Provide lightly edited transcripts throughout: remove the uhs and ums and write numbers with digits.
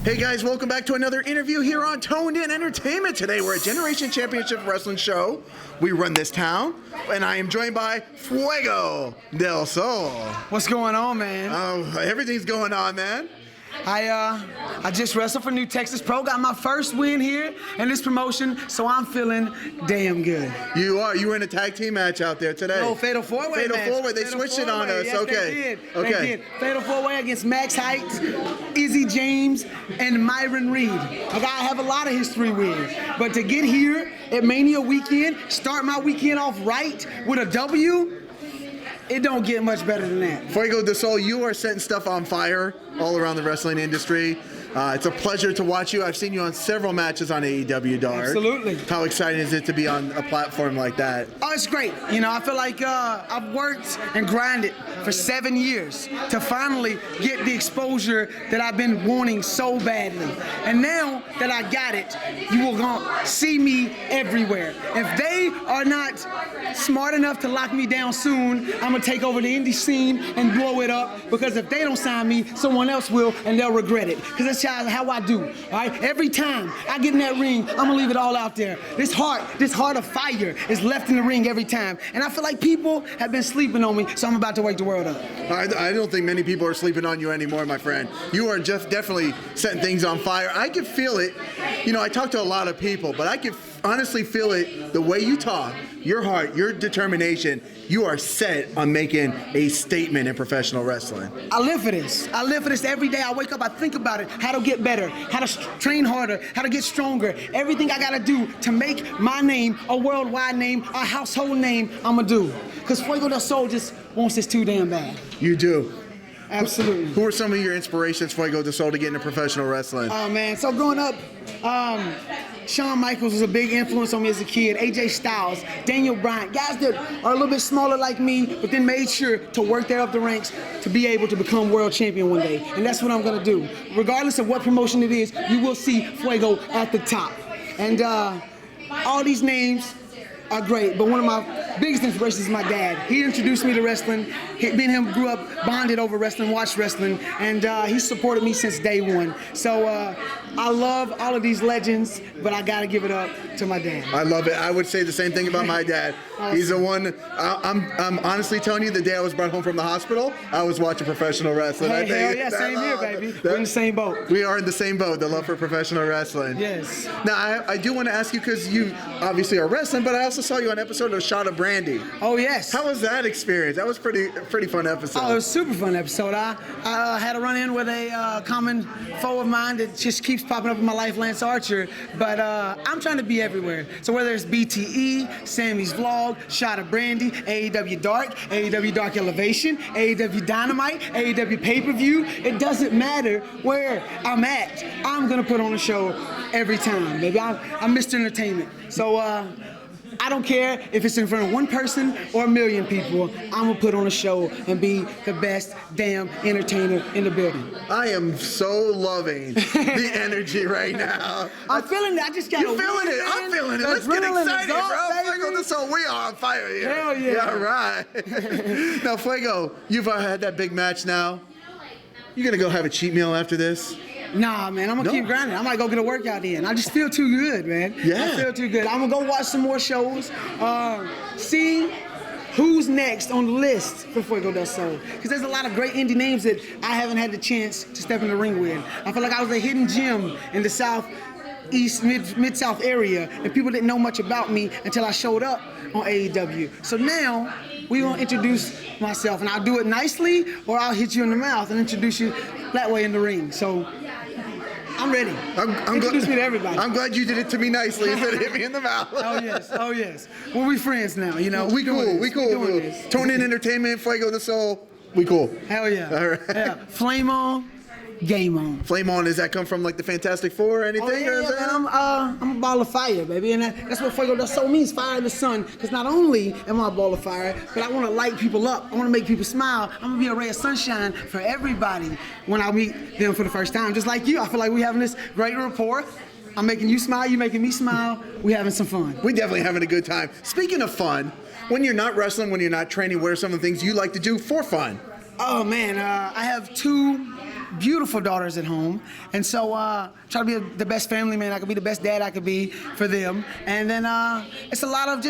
Hey guys, welcome back to another interview here on Toned In Entertainment. Today we're at Generation Championship Wrestling show. We run this town, and I am joined by Fuego Del Sol. What's going on, man? Oh, everything's going on, man. I just wrestled for New Texas Pro, got my first win here in this promotion, so I'm feeling damn good. You are. You were in a tag team match out there today. Oh, Fatal 4-Way match. Fatal 4-Way. They switched it on us. Yes, okay. They did. Okay. They did. Fatal 4-Way against Max Heights, Izzy James, and Myron Reed. A guy I have a lot of history with. But to get here at Mania weekend, start my weekend off right with a W, it don't get much better than that. Fuego Del Sol, you are setting stuff on fire all around the wrestling industry. It's a pleasure to watch you. I've seen you on several matches on AEW Dark. Absolutely. How exciting is it to be on a platform like that? Oh, it's great. You know, I feel like I've worked and grinded for 7 years to finally get the exposure that I've been wanting so badly. And now that I got it, you will gonna see me everywhere. If they are not smart enough to lock me down soon, I'm gonna take over the indie scene and blow it up, because if they don't sign me, someone else will, and they'll regret it. Because that's how I do, all right? Every time I get in that ring, I'm gonna leave it all out there. This heart of fire is left in the ring every time. And I feel like people have been sleeping on me, so I'm about to wake the world up. I don't think many people are sleeping on you anymore, my friend. You are just definitely setting things on fire. I can feel it. You know, I talk to a lot of people, but I can honestly feel it the way you talk, your heart, your determination. You are set on making a statement in professional wrestling. I live for this. I live for this every day. I wake up, I think about it, how to get better, how to train harder, how to get stronger. Everything I gotta do to make my name a worldwide name, a household name, I'ma do. Because Fuego Del Sol just wants this too damn bad. You do. Absolutely. Who are some of your inspirations, Fuego Del Sol, to get into professional wrestling? Oh, man. So growing up, Shawn Michaels was a big influence on me as a kid. AJ Styles, Daniel Bryan, guys that are a little bit smaller like me, but then made sure to work their up the ranks to be able to become world champion one day. And that's what I'm gonna do. Regardless of what promotion it is, you will see Fuego at the top. And all these names are great, but one of my biggest inspirations is my dad. He introduced me to wrestling. Me and him grew up bonded over wrestling, watched wrestling, and he supported me since day one. So I love all of these legends, but I gotta give it up to my dad. I love it. I would say the same thing about my dad. Awesome. He's the one. I'm honestly telling you, the day I was brought home from the hospital, I was watching professional wrestling. Hey, hell yeah, same here, baby. We're in the same boat. We are in the same boat, the love for professional wrestling. Yes. Now, I do want to ask you, because you obviously are wrestling, but I also saw you on an episode of Shot of Brandi. Oh, yes. How was that experience? That was pretty fun episode. Oh, it was a super fun episode. I had a run-in with a common foe of mine that just keeps popping up in my life, Lance Archer, but I'm trying to be everywhere. So whether it's BTE, Sammy's Vlog, Shot of Brandi, AEW Dark, AEW Dark Elevation, AEW Dynamite, AEW Pay-Per-View, it doesn't matter where I'm at. I'm gonna put on a show every time, baby. I'm Mr. Entertainment. So I don't care if it's in front of one person or a million people. I'm gonna put on a show and be the best damn entertainer in the building. I am so loving the energy right now. I'm feeling it. I just got. You feeling it? I'm feeling it. Let's get excited, bro. Fuego Del Sol, we are on fire here. Hell yeah. Yeah, right. Now, Fuego, you've had that big match now. You gonna go have a cheat meal after this? Nah, man, I'm gonna keep grinding. I might go get a workout in. I just feel too good, man. Yeah. I feel too good. I'm gonna go watch some more shows, see who's next on the list for Fuego Del Sol. Because there's a lot of great indie names that I haven't had the chance to step in the ring with. I feel like I was a hidden gem in the Southeast, Mid-South area, and people didn't know much about me until I showed up on AEW. So now, we're gonna introduce myself, and I'll do it nicely, or I'll hit you in the mouth and introduce you that way in the ring. So I'm ready. Introduce me to everybody. I'm glad you did it to me nicely instead of hit me in the mouth. Oh yes, oh yes. Well, we friends now, you know. We cool. Tone In Entertainment, Fuego Del Sol. We cool. Hell yeah. All right. Yeah. Flame on, game on. Flame on. Does that come from like the Fantastic Four or anything? Oh, yeah, or yeah, man, I'm a ball of fire, baby, and that's what Fuego Del Sol means, fire in the sun. Because not only am I a ball of fire, but I want to light people up. I want to make people smile. I'm gonna be a ray of sunshine for everybody when I meet them for the first time. Just like you, I feel like we having this great rapport. I'm making you smile, you making me smile. We having some fun. We definitely having a good time. Speaking of fun, when you're not wrestling, when you're not training, what are some of the things you like to do for fun? Oh man, I have two beautiful daughters at home, and so try to be the best family man I could be, the best dad I could be for them. And then it's a lot of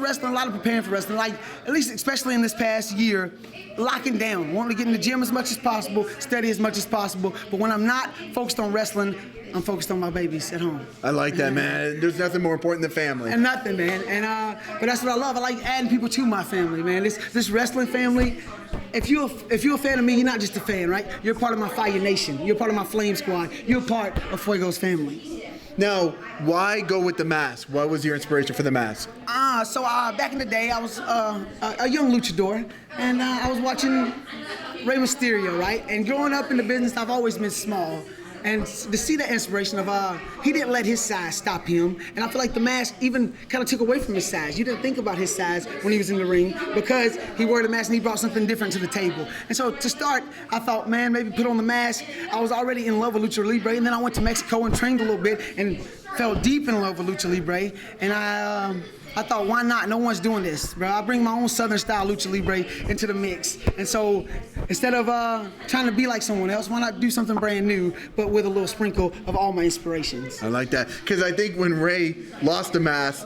wrestling, a lot of preparing for wrestling. Like at least, especially in this past year, locking down, wanting to get in the gym as much as possible, study as much as possible. But when I'm not focused on wrestling, I'm focused on my babies at home. I like that, man. There's nothing more important than family. And nothing, man. And but that's what I love. I like adding people to my family, man. This wrestling family. If you're a fan of me, you're not just a fan, right? You're part of my Fire Nation. You're part of my Flame Squad. You're part of Fuego's family. Now, why go with the mask? What was your inspiration for the mask? So back in the day, I was a young luchador, and I was watching Rey Mysterio, right? And growing up in the business, I've always been small. And to see that inspiration of, he didn't let his size stop him. And I feel like the mask even kind of took away from his size. You didn't think about his size when he was in the ring because he wore the mask and he brought something different to the table. And so to start, I thought, man, maybe put on the mask. I was already in love with Lucha Libre, and then I went to Mexico and trained a little bit and fell deep in love with Lucha Libre. And I thought, why not? No one's doing this, bro. I bring my own Southern style Lucha Libre into the mix. And so instead of trying to be like someone else, why not do something brand new, but with a little sprinkle of all my inspirations? I like that. Because I think when Ray lost the mask,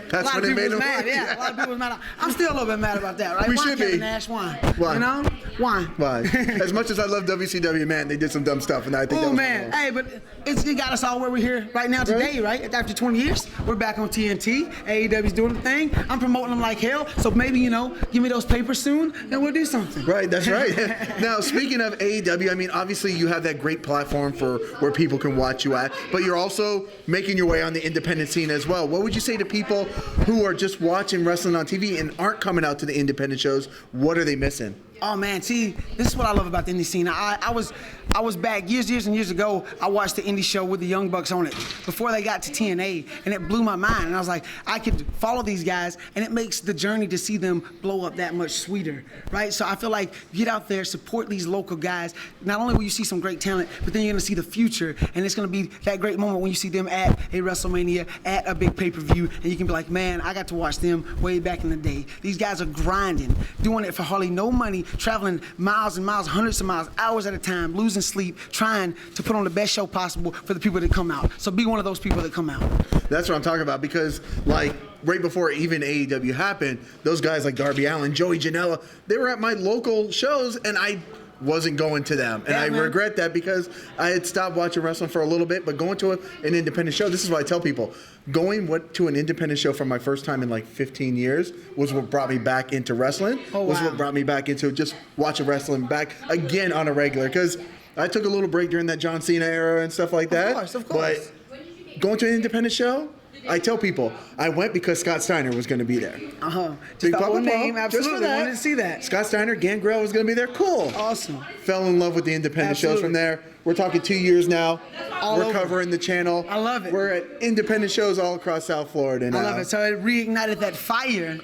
that's when it made him mad. Yeah, a lot of people was mad. I'm still a little bit mad about that, right? We why should Kevin be. Nash? Why? Why? You know? Why? Why? As much as I love WCW, man, they did some dumb stuff, and I think that was man. wrong. Hey, but it got us all where we're here right now today, right? After 20 years, we're back on TNT. AEW's doing the thing. I'm promoting them like hell. So maybe, give me those papers soon, and we'll do something. Right, that's right. Now, speaking of AEW, I mean, obviously you have that great platform for where people can watch you at, but you're also making your way on the independent scene as well. What would you say to people who are just watching wrestling on TV and aren't coming out to the independent shows? What are they missing? Oh man, see, this is what I love about the indie scene. I was back years and years ago. I watched the indie show with the Young Bucks on it before they got to TNA, and it blew my mind. And I was like, I could follow these guys, and it makes the journey to see them blow up that much sweeter, right? So I feel like get out there, support these local guys. Not only will you see some great talent, but then you're gonna see the future, and it's gonna be that great moment when you see them at a WrestleMania, at a big pay-per-view, and you can be like, man, I got to watch them way back in the day. These guys are grinding, doing it for hardly no money, traveling miles and miles, hundreds of miles, hours at a time, losing sleep, trying to put on the best show possible for the people that come out. So be one of those people that come out. That's what I'm talking about, because like right before even AEW happened, those guys like Darby Allin, Joey Janela, they were at my local shows, and I wasn't going to them. And I regret that because I had stopped watching wrestling for a little bit, but going to an independent show, this is what I tell people, going to an independent show for my first time in like 15 years was what brought me back into wrestling, was what brought me back into just watching wrestling back again on a regular, because I took a little break during that John Cena era and stuff like that. Of course. But going to an independent show, I tell people, I went because Scott Steiner was going to be there. Just that one name, absolutely. Wanted to see that. Scott Steiner, Gangrel was going to be there. Cool. Awesome. Fell in love with the independent shows from there. We're talking 2 years now. We're covering the channel. I love it. We're at independent shows all across South Florida now. I love it. So it reignited that fire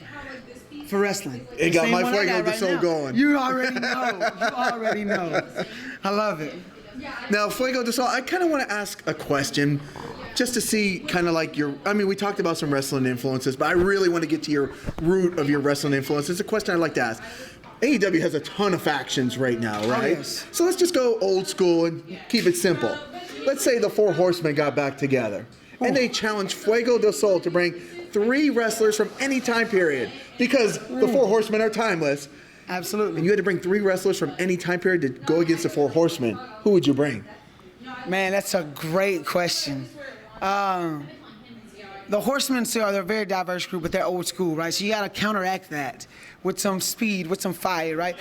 for wrestling. It got my Fuego Del Sol going. You already know. You already know. I love it. Now, Fuego Del Sol, I kind of want to ask a question just to see kind of like we talked about some wrestling influences, but I really want to get to your root of your wrestling influence. It's a question I'd like to ask. AEW has a ton of factions right now, right? Oh, yes. So let's just go old school and keep it simple. Let's say the Four Horsemen got back together and they challenged Fuego Del Sol to bring 3 wrestlers from any time period, because the Four Horsemen are timeless. Absolutely. And you had to bring 3 wrestlers from any time period to go against the Four Horsemen. Who would you bring? Man, that's a great question. The Horsemen, they're a very diverse group, but they're old school, right? So you got to counteract that with some speed, with some fire, right?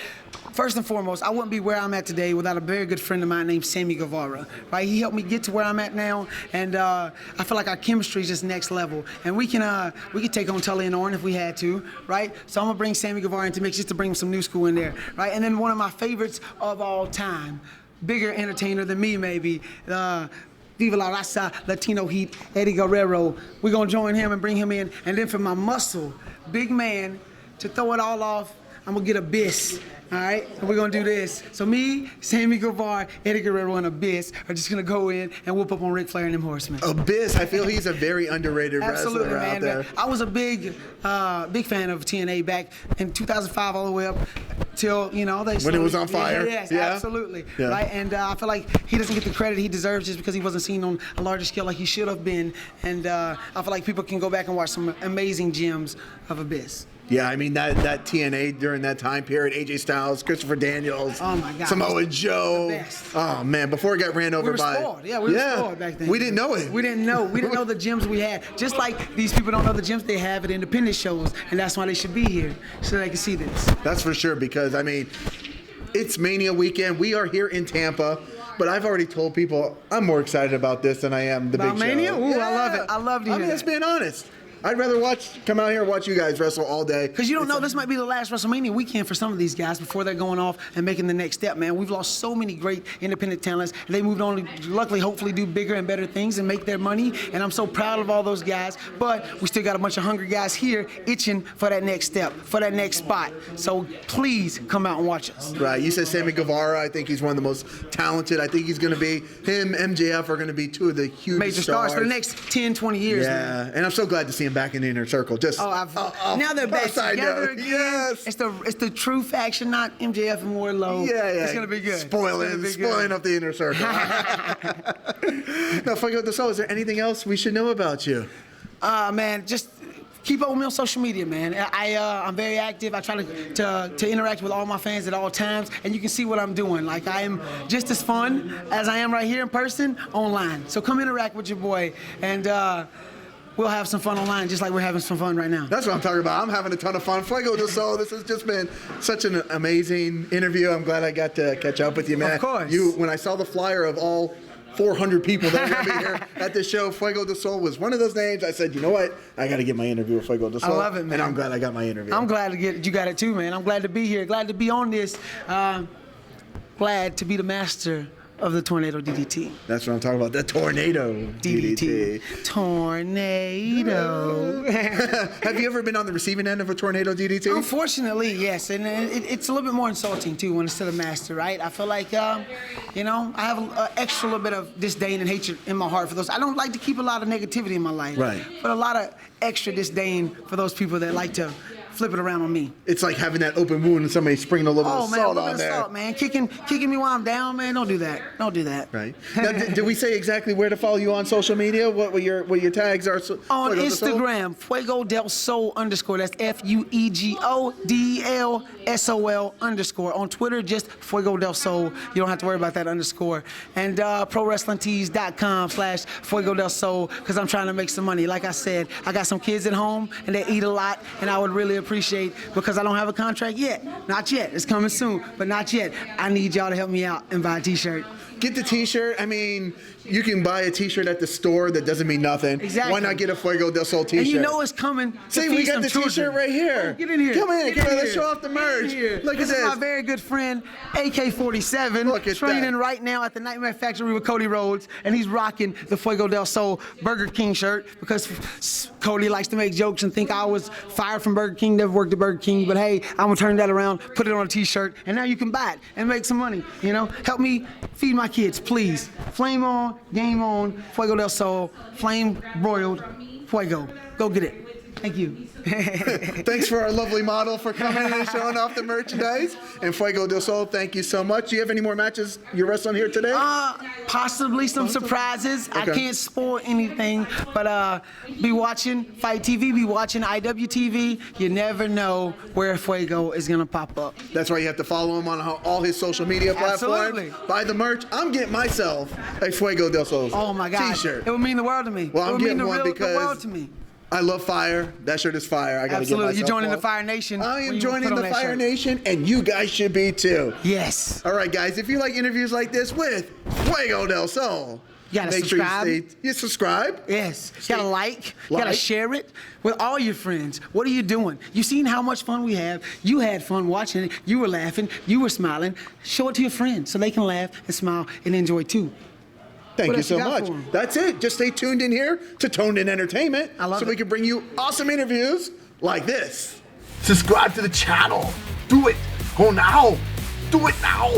First and foremost, I wouldn't be where I'm at today without a very good friend of mine named Sammy Guevara, right? He helped me get to where I'm at now, and I feel like our chemistry is just next level. And we can take on Tully and Orton if we had to, right? So I'm gonna bring Sammy Guevara into the mix just to bring some new school in there, right? And then one of my favorites of all time, bigger entertainer than me maybe, Viva La Raza, Latino Heat, Eddie Guerrero. We're going to join him and bring him in. And then for my muscle, big man, to throw it all off, I'm going to get Abyss, all right? And we're going to do this. So me, Sammy Guevara, Eddie Guerrero, and Abyss are just going to go in and whoop up on Ric Flair and them Horsemen. Abyss, I feel he's a very underrated wrestler man, out there. I was a big fan of TNA back in 2005 all the way up till, you know, when it was on fire. Yes, absolutely. Yeah. Right, and I feel like he doesn't get the credit he deserves just because he wasn't seen on a larger scale like he should have been. And I feel like people can go back and watch some amazing gems of Abyss. Yeah, I mean, that TNA during that time period, AJ Styles, Christopher Daniels, oh my God, Samoa Joe. Oh, man, before it got ran over by... Spoiled. Yeah, we were spoiled back then. We didn't know it. We didn't know. We didn't know the gems we had. Just like these people don't know the gems they have at independent shows, and that's why they should be here, so they can see this. That's for sure, because, I mean, it's Mania weekend. We are here in Tampa. But I've already told people I'm more excited about this than I am the big show. Mania? Ooh, yeah. I love it. I love to hear let's being honest. I'd rather come out here and watch you guys wrestle all day. Because you don't know, this might be the last WrestleMania weekend for some of these guys before they're going off and making the next step, man. We've lost so many great independent talents. They moved on to, luckily, hopefully do bigger and better things and make their money. And I'm so proud of all those guys. But we still got a bunch of hungry guys here itching for that next step, for that next spot. So please come out and watch us. Right. You said Sammy Guevara. I think he's one of the most talented. I think he's going to be, him, MJF are going to be two of the huge major stars for the next 10, 20 years. Yeah. Man. And I'm so glad to see him back in the inner circle. Just now they're back together again. Yes. It's the true faction, not MJF and Wardlow. Yeah. It's gonna be good. Spoiling up the inner circle. Now, Fuego Del Sol, is there anything else we should know about you? Man, just keep up with me on social media, man. I'm very active. I try to interact with all my fans at all times, and you can see what I'm doing. Like, I am just as fun as I am right here in person online. So come interact with your boy, and we'll have some fun online, just like we're having some fun right now. That's what I'm talking about. I'm having a ton of fun. Fuego Del Sol, this has just been such an amazing interview. I'm glad I got to catch up with you, man. Of course. When I saw the flyer of all 400 people that are going to be here at this show, Fuego Del Sol was one of those names. I said, you know what? I got to get my interview with Fuego Del Sol. I love it, man. And I'm glad I got my interview. I'm glad you got it too, man. I'm glad to be here. Glad to be on this. Glad to be the master of the Tornado DDT. That's what I'm talking about, the Tornado DDT. Tornado. Have you ever been on the receiving end of a Tornado DDT? Unfortunately, yes. And it's a little bit more insulting, too, when it's to the master, right? I feel like, you know, I have an extra little bit of disdain and hatred in my heart for those. I don't like to keep a lot of negativity in my life. Right. But a lot of extra disdain for those people that like to flip it around on me. It's like having that open wound and somebody springing a little bit of salt on there. Salt, man. Kicking me while I'm down, man. Don't do that. Don't do that. Right. Now, did we say exactly where to follow you on social media? What your tags are? On Instagram, Fuego Del Sol _. That's FUEGODELSOL_. On Twitter, just Fuego Del Sol. You don't have to worry about that underscore. And ProWrestlingTees.com/Fuego Del Sol, because I'm trying to make some money. Like I said, I got some kids at home and they eat a lot, and I would really appreciate, because I don't have a contract yet. Not yet. It's coming soon, but not yet. I need y'all to help me out and buy a t-shirt. Get the t-shirt. I mean, you can buy a t-shirt at the store. That doesn't mean nothing. Exactly. Why not get a Fuego Del Sol t-shirt? And you know it's coming. See, we got the t-shirt right here. Get in here. Come in. Let's show off the merch. Look at this. This is my very good friend, AK-47. Look at training that. right now at the Nightmare Factory with Cody Rhodes, and he's rocking the Fuego Del Sol Burger King shirt because Cody likes to make jokes and think I was fired from Burger King, never worked at Burger King, but hey, I'm gonna turn that around, put it on a t-shirt, and now you can buy it and make some money. You know, help me feed my kids, please. Flame on, game on, Fuego Del Sol, flame broiled, Fuego. Go get it. Thank you. Thanks for our lovely model for coming in and showing off the merchandise. And Fuego Del Sol, thank you so much. Do you have any more matches you're wrestling here today? Possibly some surprises. Okay. I can't spoil anything, but be watching Fight TV, be watching IWTV. You never know where Fuego is going to pop up. That's why you have to follow him on all his social media platforms. Absolutely. Buy the merch. I'm getting myself a Fuego Del Sol Oh my God. t-shirt. It would mean the world to me. Well, I'm getting one the because world to me. I love fire. That shirt is fire. I gotta get myself You're joining one. the Fire Nation. I am joining the Fire Nation, and you guys should be too. Yes. All right, guys. If you like interviews like this with Fuego Del Sol, you gotta make subscribe. sure you subscribe. Yes. You gotta like. You gotta share it with all your friends. What are you doing? You seen how much fun we have. You had fun watching it. You were laughing. You were smiling. Show it to your friends so they can laugh and smile and enjoy too. Thank you so much. That's it. Just stay tuned in here to Toned In Entertainment so we can bring you awesome interviews like this. Subscribe to the channel. Do it. Go now. Do it now.